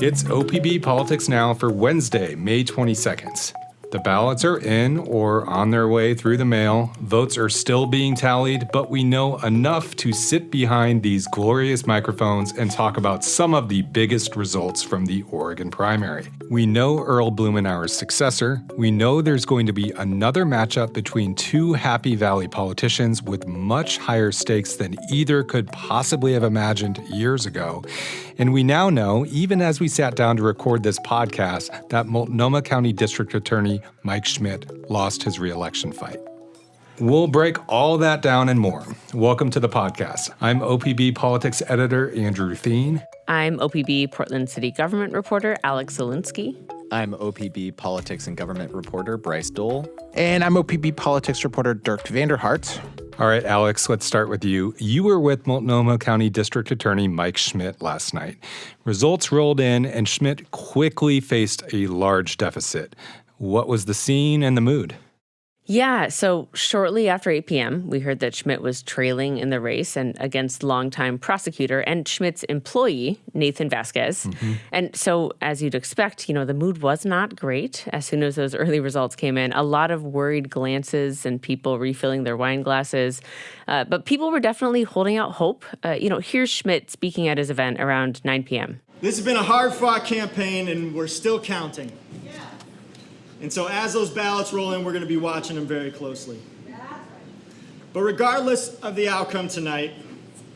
It's OPB Politics Now for Wednesday, May 22nd. The ballots are in or on their way through the mail. Votes are still being tallied, but we know enough to sit behind these glorious microphones and talk about some of the biggest results from the Oregon primary. We know Earl Blumenauer's successor. We know there's going to be another matchup between two Happy Valley politicians with much higher stakes than either could possibly have imagined years ago. And we now know, even as we sat down to record this podcast, that Multnomah County District Attorney Mike Schmidt lost his re-election fight. We'll break all that down and more. Welcome to the podcast. I'm OPB Politics Editor Andrew Thien. I'm OPB Portland City Government Reporter Alex Zielinski. I'm OPB Politics and Government Reporter Bryce Dole. And I'm OPB Politics Reporter Dirk Vanderhart. All right, Alex, let's start with you. You were with Multnomah County District Attorney Mike Schmidt last night. Results rolled in, and Schmidt quickly faced a large deficit. What was the scene and the mood? Yeah, so shortly after 8 p.m., we heard that Schmidt was trailing in the race and against longtime prosecutor and Schmidt's employee, Nathan Vasquez. And so, as you'd expect, the mood was not great as soon as those early results came in. A lot of worried glances and people refilling their wine glasses. But people were definitely holding out hope. Here's Schmidt speaking at his event around 9 p.m. This has been a hard-fought campaign, and we're still counting. And so as those ballots roll in, we're going to be watching them very closely. But regardless of the outcome tonight,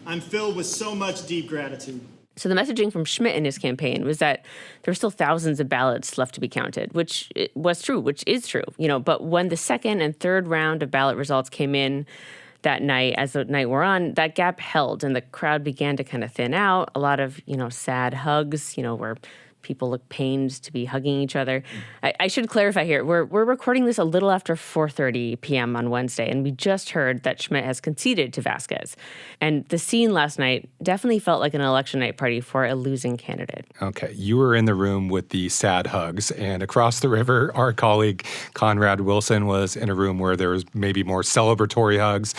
I'm filled with so much deep gratitude. So the messaging from Schmidt in his campaign was that there were still thousands of ballots left to be counted, which is true. But when the second and third round of ballot results came in that night, as the night wore on, that gap held and the crowd began to kind of thin out. A lot of, sad hugs, where people look pained to be hugging each other. I should clarify here, we're recording this a little after 4:30 p.m. on Wednesday, and we just heard that Schmidt has conceded to Vasquez. And the scene last night definitely felt like an election night party for a losing candidate. Okay, you were in the room with the sad hugs, and across the river, our colleague Conrad Wilson was in a room where there was maybe more celebratory hugs.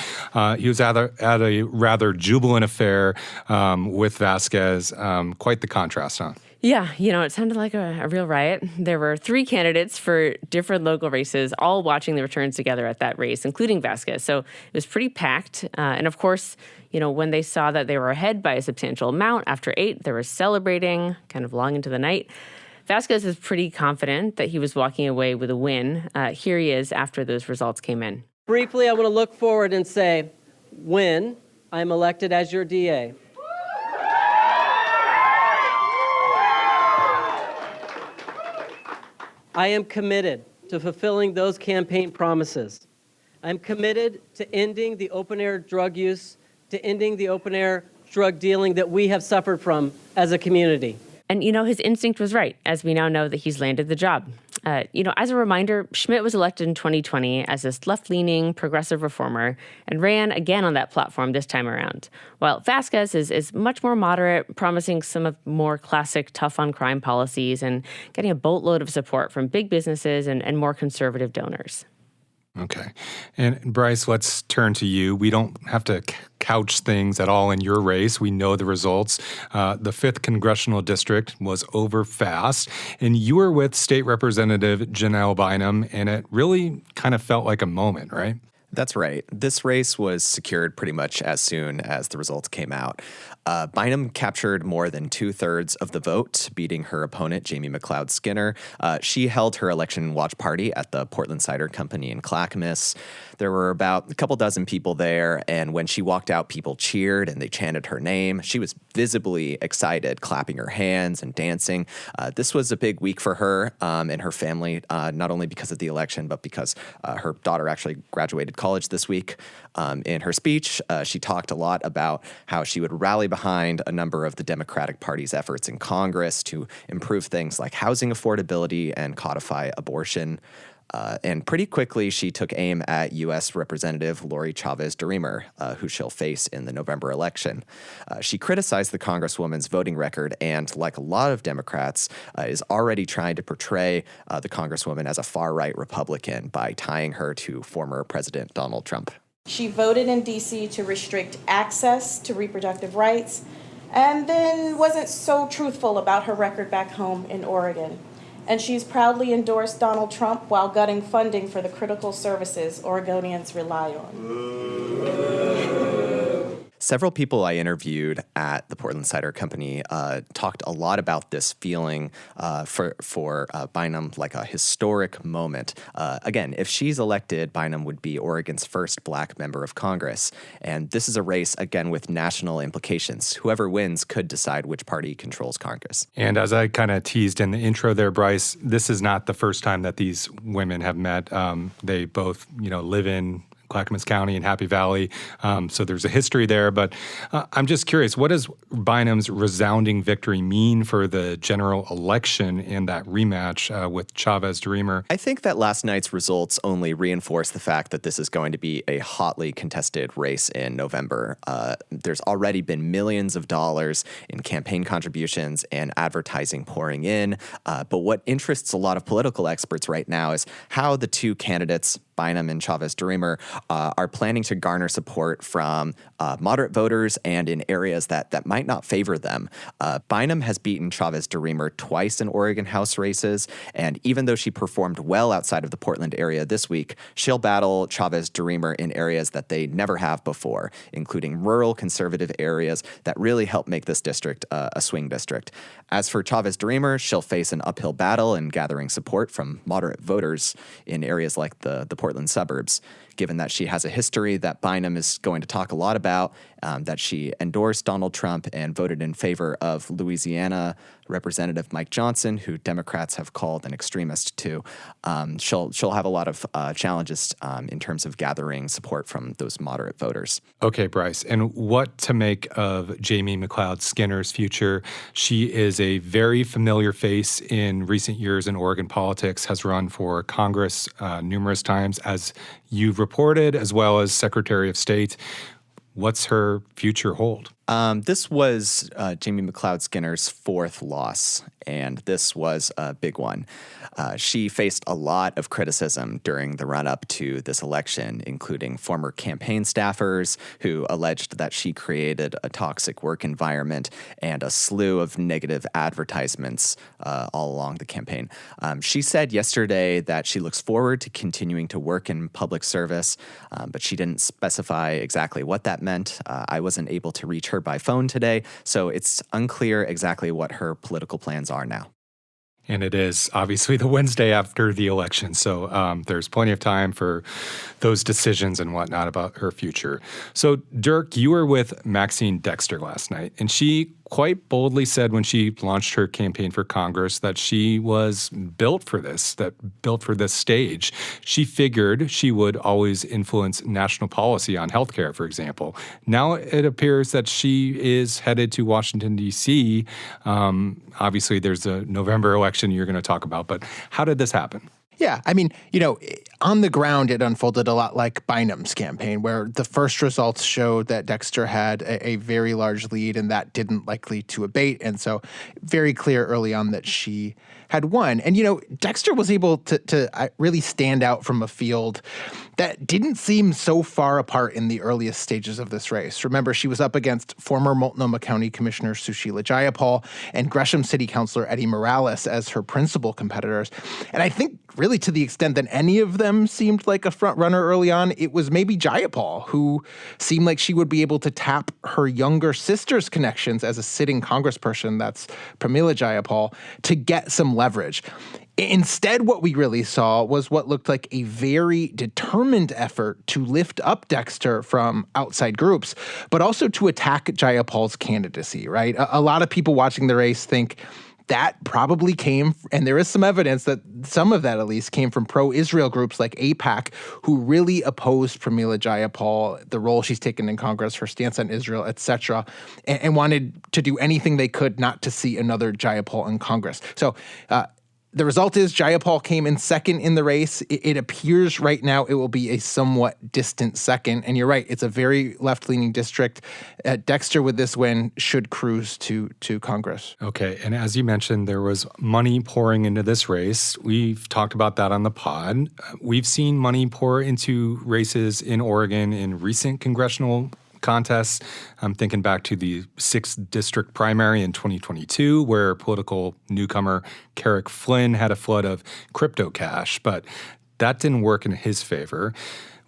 He was at a rather jubilant affair with Vasquez. Quite the contrast, huh? Yeah, it sounded like a real riot. There were 3 candidates for different local races, all watching the returns together at that race, including Vasquez. So it was pretty packed. And of course, when they saw that they were ahead by a substantial amount after 8, they were celebrating kind of long into the night. Vasquez is pretty confident that he was walking away with a win. Here he is after those results came in. Briefly, I want to look forward and say, when I'm elected as your DA, I am committed to fulfilling those campaign promises. I'm committed to ending the open-air drug use, to ending the open-air drug dealing that we have suffered from as a community. And, his instinct was right, as we now know that he's landed the job. As a reminder, Schmidt was elected in 2020 as this left-leaning progressive reformer and ran again on that platform this time around, while Vasquez is much more moderate, promising some of more classic tough-on-crime policies and getting a boatload of support from big businesses and more conservative donors. Okay. And Bryce, let's turn to you. We don't have to couch things at all in your race. We know the results. The 5th Congressional District was over fast, and you were with State Representative Janelle Bynum, and it really kind of felt like a moment, right? That's right. This race was secured pretty much as soon as the results came out. Bynum captured more than 2/3 of the vote, beating her opponent, Jamie McLeod Skinner. She held her election watch party at the Portland Cider Company in Clackamas. There were about a couple dozen people there, and when she walked out, people cheered and they chanted her name. She was visibly excited, clapping her hands and dancing. This was a big week for her and her family, not only because of the election, but because her daughter actually graduated college this week. In her speech, she talked a lot about how she would rally behind a number of the Democratic Party's efforts in Congress to improve things like housing affordability and codify abortion. And pretty quickly, she took aim at U.S. Representative Lori Chavez-DeRemer, who she'll face in the November election. She criticized the Congresswoman's voting record and, like a lot of Democrats, is already trying to portray the Congresswoman as a far-right Republican by tying her to former President Donald Trump. She voted in D.C. to restrict access to reproductive rights, and then wasn't so truthful about her record back home in Oregon. And she's proudly endorsed Donald Trump while gutting funding for the critical services Oregonians rely on. Several people I interviewed at the Portland Cider Company talked a lot about this feeling for Bynum like a historic moment. Again, if she's elected, Bynum would be Oregon's first black member of Congress. And this is a race, again, with national implications. Whoever wins could decide which party controls Congress. And as I kind of teased in the intro there, Bryce, this is not the first time that these women have met. They both, live in Clackamas County and Happy Valley. So there's a history there. But I'm just curious, what does Bynum's resounding victory mean for the general election in that rematch with Chavez-DeRemer? I think that last night's results only reinforce the fact that this is going to be a hotly contested race in November. There's already been millions of dollars in campaign contributions and advertising pouring in. But what interests a lot of political experts right now is how the two candidates, Bynum and Chavez-DeRemer, are planning to garner support from moderate voters and in areas that might not favor them. Bynum has beaten Chavez-DeRemer twice in Oregon House races, and even though she performed well outside of the Portland area this week, she'll battle Chavez-DeRemer in areas that they never have before, including rural conservative areas that really help make this district a swing district. As for Chavez-DeRemer, she'll face an uphill battle in gathering support from moderate voters in areas like the Portland suburbs. Given that she has a history that Bynum is going to talk a lot about, that she endorsed Donald Trump and voted in favor of Louisiana Representative Mike Johnson, who Democrats have called an extremist too. She'll have a lot of challenges in terms of gathering support from those moderate voters. Okay, Bryce, and what to make of Jamie McLeod Skinner's future? She is a very familiar face in recent years in Oregon politics, has run for Congress numerous times, as you've reported, as well as Secretary of State. What's her future hold? This was Jamie McLeod Skinner's fourth loss, and this was a big one. She faced a lot of criticism during the run-up to this election, including former campaign staffers who alleged that she created a toxic work environment and a slew of negative advertisements all along the campaign. She said yesterday that she looks forward to continuing to work in public service, but she didn't specify exactly what that meant. I wasn't able to reach her by phone today, so it's unclear exactly what her political plans are now. And it is obviously the Wednesday after the election, so there's plenty of time for those decisions and whatnot about her future. So, Dirk, you were with Maxine Dexter last night, and she quite boldly said when she launched her campaign for Congress that she was built for this stage. She figured she would always influence national policy on healthcare, for example. Now it appears that she is headed to Washington, D.C. Obviously, there's a November election you're going to talk about, but how did this happen? Yeah, I mean, on the ground, it unfolded a lot like Bynum's campaign, where the first results showed that Dexter had a very large lead, and that didn't likely to abate. And so very clear early on that she had won. And, Dexter was able to really stand out from a field that didn't seem so far apart in the earliest stages of this race. Remember, she was up against former Multnomah County Commissioner Sushila Jayapal and Gresham City Councilor Eddie Morales as her principal competitors. And I think really to the extent that any of them seemed like a front runner early on, it was maybe Jayapal, who seemed like she would be able to tap her younger sister's connections as a sitting congressperson, that's Pramila Jayapal, to get some leverage. Instead, what we really saw was what looked like a very determined effort to lift up Dexter from outside groups, but also to attack Jayapal's candidacy, right? A lot of people watching the race think that probably came, and there is some evidence that some of that at least came from pro-Israel groups like AIPAC, who really opposed Pramila Jayapal, the role she's taken in Congress, her stance on Israel, etc., and wanted to do anything they could not to see another Jayapal in Congress. So the result is Jayapal came in second in the race. It appears right now it will be a somewhat distant second. And you're right, it's a very left-leaning district. Dexter, with this win, should cruise to Congress. Okay, and as you mentioned, there was money pouring into this race. We've talked about that on the pod. We've seen money pour into races in Oregon in recent congressional contests. I'm thinking back to the 6th district primary in 2022, where political newcomer Carrick Flynn had a flood of crypto cash, but that didn't work in his favor.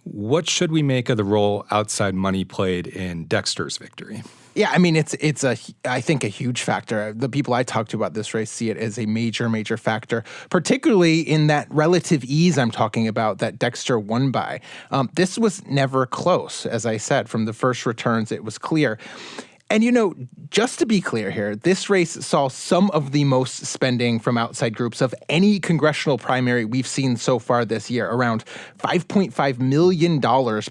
What should we make of the role outside money played in Dexter's victory? Yeah, I mean, I think a huge factor. The people I talked to about this race see it as a major, major factor, particularly in that relative ease I'm talking about that Dexter won by. This was never close, as I said. From the first returns, it was clear. And, just to be clear here, this race saw some of the most spending from outside groups of any congressional primary we've seen so far this year. Around $5.5 million,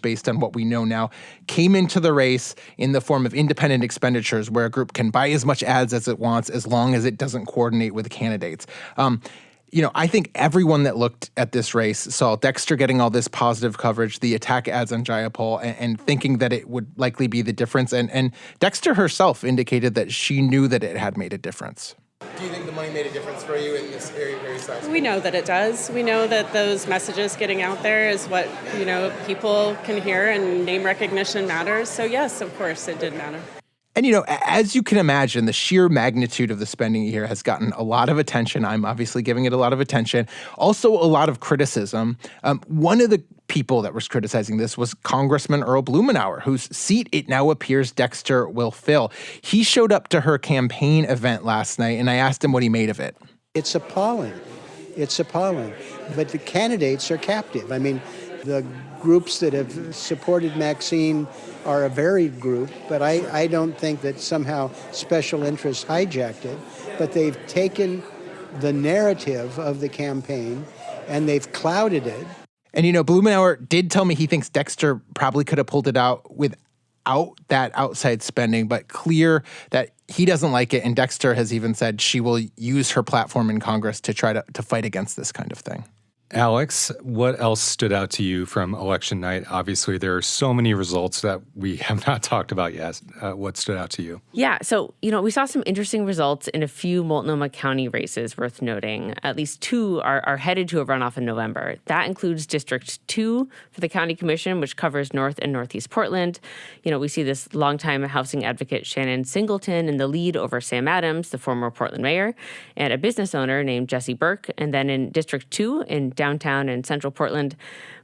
based on what we know now, came into the race in the form of independent expenditures, where a group can buy as much ads as it wants as long as it doesn't coordinate with candidates. I think everyone that looked at this race saw Dexter getting all this positive coverage, the attack ads on Jayapal, and thinking that it would likely be the difference. And Dexter herself indicated that she knew that it had made a difference. Do you think the money made a difference for you in this area very size? We know that it does. We know that those messages getting out there is what, people can hear, and name recognition matters. So yes, of course, it did matter. And, as you can imagine, the sheer magnitude of the spending here has gotten a lot of attention. I'm obviously giving it a lot of attention. Also, a lot of criticism. One of the people that was criticizing this was Congressman Earl Blumenauer, whose seat it now appears Dexter will fill. He showed up to her campaign event last night, and I asked him what he made of it. It's appalling. It's appalling. But the candidates are captive. I mean, the groups that have supported Maxine are a varied group, but I don't think that somehow special interests hijacked it. But they've taken the narrative of the campaign and they've clouded it. And, Blumenauer did tell me he thinks Dexter probably could have pulled it out without that outside spending, but clear that he doesn't like it. And Dexter has even said she will use her platform in Congress to try to fight against this kind of thing. Alex, what else stood out to you from election night? Obviously, there are so many results that we have not talked about yet. What stood out to you? Yeah, so, we saw some interesting results in a few Multnomah County races worth noting. At least 2 are headed to a runoff in November. That includes District 2 for the County Commission, which covers North and Northeast Portland. We see this longtime housing advocate Shannon Singleton in the lead over Sam Adams, the former Portland mayor, and a business owner named Jesse Burke. And then in District 2 in downtown and central Portland,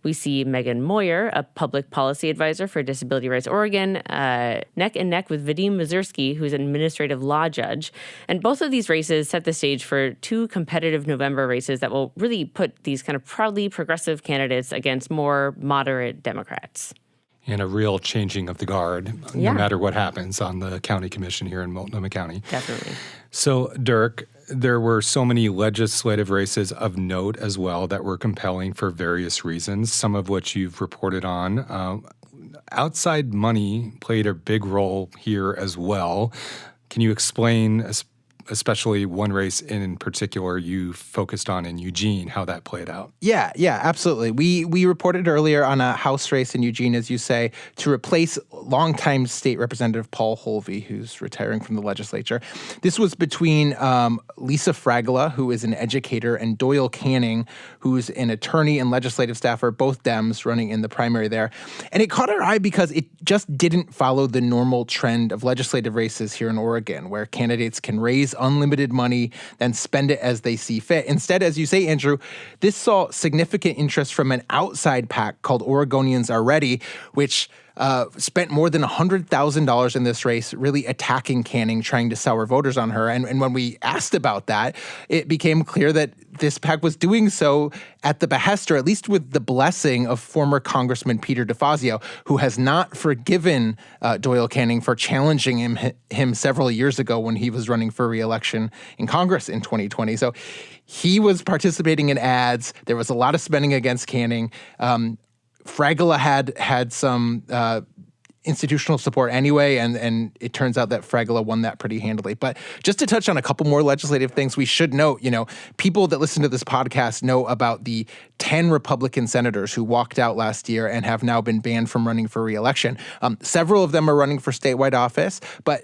we see Megan Moyer, a public policy advisor for Disability Rights Oregon, neck and neck with Vadim Mazursky, who's an administrative law judge. And both of these races set the stage for 2 competitive November races that will really put these kind of proudly progressive candidates against more moderate Democrats. And a real changing of the guard, no matter what happens on the county commission here in Multnomah County. Definitely. So, Dirk, there were so many legislative races of note as well that were compelling for various reasons, some of which you've reported on. Outside money played a big role here as well. Can you explain, especially one race in particular you focused on in Eugene, how that played out? Yeah, absolutely. We reported earlier on a House race in Eugene, as you say, to replace longtime State Representative Paul Holvey, who's retiring from the legislature. This was between Lisa Fragola, who is an educator, and Doyle Canning, who's an attorney and legislative staffer, both Dems running in the primary there. And it caught our eye because it just didn't follow the normal trend of legislative races here in Oregon, where candidates can raise unlimited money, then spend it as they see fit. Instead, as you say, Andrew, this saw significant interest from an outside PAC called Oregonians Are Ready, which spent more than $100,000 in this race, really attacking Canning, trying to sour voters on her. And when we asked about that, it became clear that this PAC was doing so at the behest, or at least with the blessing of former Congressman Peter DeFazio, who has not forgiven Doyle Canning for challenging him several years ago when he was running for re-election in Congress in 2020. So he was participating in ads. There was a lot of spending against Canning. Fragola had some institutional support anyway, and it turns out that Fragola won that pretty handily. But just to touch on a couple more legislative things, we should note, people that listen to this podcast know about the 10 Republican senators who walked out last year and have now been banned from running for re-election. Several of them are running for statewide office, but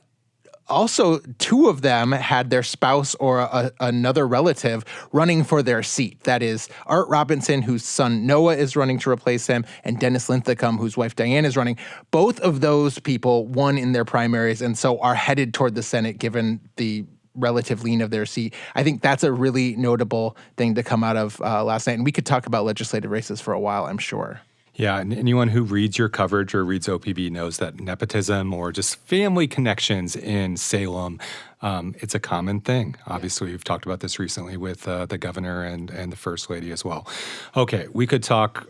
also, two of them had their spouse or another relative running for their seat. That is Art Robinson, whose son Noah is running to replace him, and Dennis Linthicum, whose wife Diane is running. Both of those people won in their primaries and so are headed toward the Senate given the relative lean of their seat. I think that's a really notable thing to come out of last night. And we could talk about legislative races for a while, I'm sure. Yeah, and anyone who reads your coverage or reads OPB knows that nepotism or just family connections in Salem, it's a common thing. Obviously, we've talked about this recently with the governor and the first lady as well. Okay, we could talk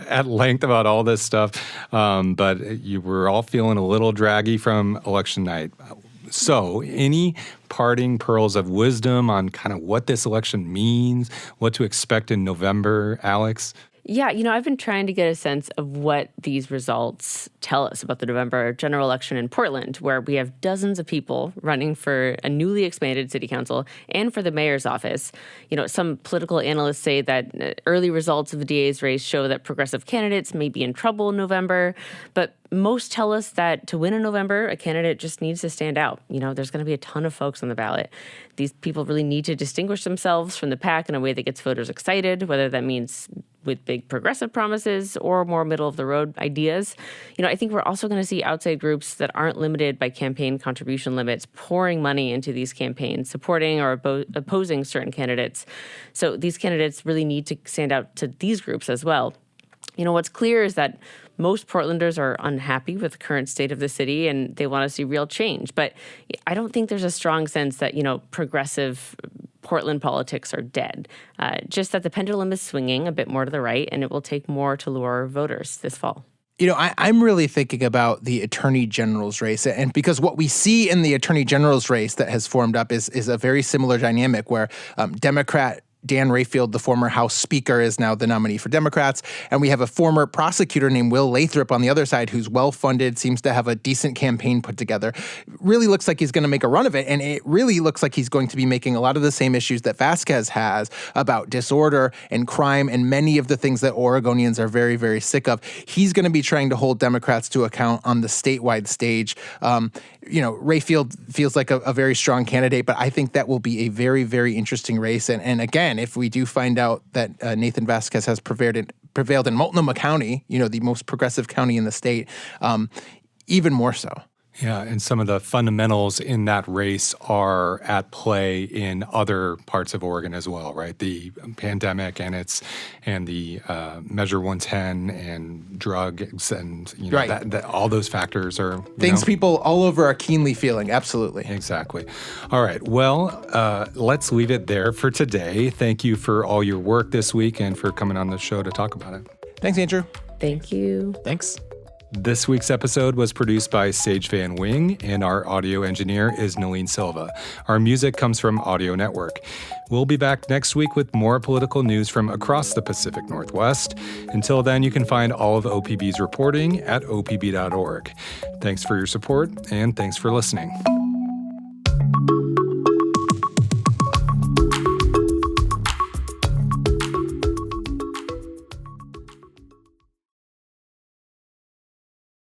at length about all this stuff, but you were all feeling a little draggy from election night. So, any parting pearls of wisdom on kind of what this election means, what to expect in November, Alex? Yeah, I've been trying to get a sense of what these results tell us about the November general election in Portland, where we have dozens of people running for a newly expanded city council and for the mayor's office. Some political analysts say that early results of the DA's race show that progressive candidates may be in trouble in November, but most tell us that to win in November, a candidate just needs to stand out. There's going to be a ton of folks on the ballot. These people really need to distinguish themselves from the pack in a way that gets voters excited, whether that means with big progressive promises or more middle-of-the-road ideas. I think we're also going to see outside groups that aren't limited by campaign contribution limits pouring money into these campaigns, supporting or opposing certain candidates. So these candidates really need to stand out to these groups as well. What's clear is that most Portlanders are unhappy with the current state of the city and they want to see real change. But I don't think there's a strong sense that, progressive Portland politics are dead. Just that the pendulum is swinging a bit more to the right and it will take more to lure voters this fall. I'm really thinking about the Attorney General's race, and because what we see in the Attorney General's race that has formed up is a very similar dynamic where Democrat Dan Rayfield, the former House Speaker, is now the nominee for Democrats. And we have a former prosecutor named Will Lathrop on the other side who's well-funded, seems to have a decent campaign put together. Really looks like he's going to make a run of it. And it really looks like he's going to be making a lot of the same issues that Vasquez has about disorder and crime and many of the things that Oregonians are very, very sick of. He's going to be trying to hold Democrats to account on the statewide stage. Rayfield feels like a very strong candidate, but I think that will be a very, very interesting race. And again, if we do find out that Nathan Vasquez has prevailed in Multnomah County, the most progressive county in the state, even more so. Yeah, and some of the fundamentals in that race are at play in other parts of Oregon as well, right? The pandemic and the Measure 110 and drugs and right. that all those factors are things people all over are keenly feeling. Absolutely, exactly. All right, well, let's leave it there for today. Thank you for all your work this week and for coming on the show to talk about it. Thanks, Andrew. Thank you. Thanks. This week's episode was produced by Sage Van Wing, and our audio engineer is Nalene Silva. Our music comes from Audio Network. We'll be back next week with more political news from across the Pacific Northwest. Until then, you can find all of OPB's reporting at opb.org. Thanks for your support, and thanks for listening.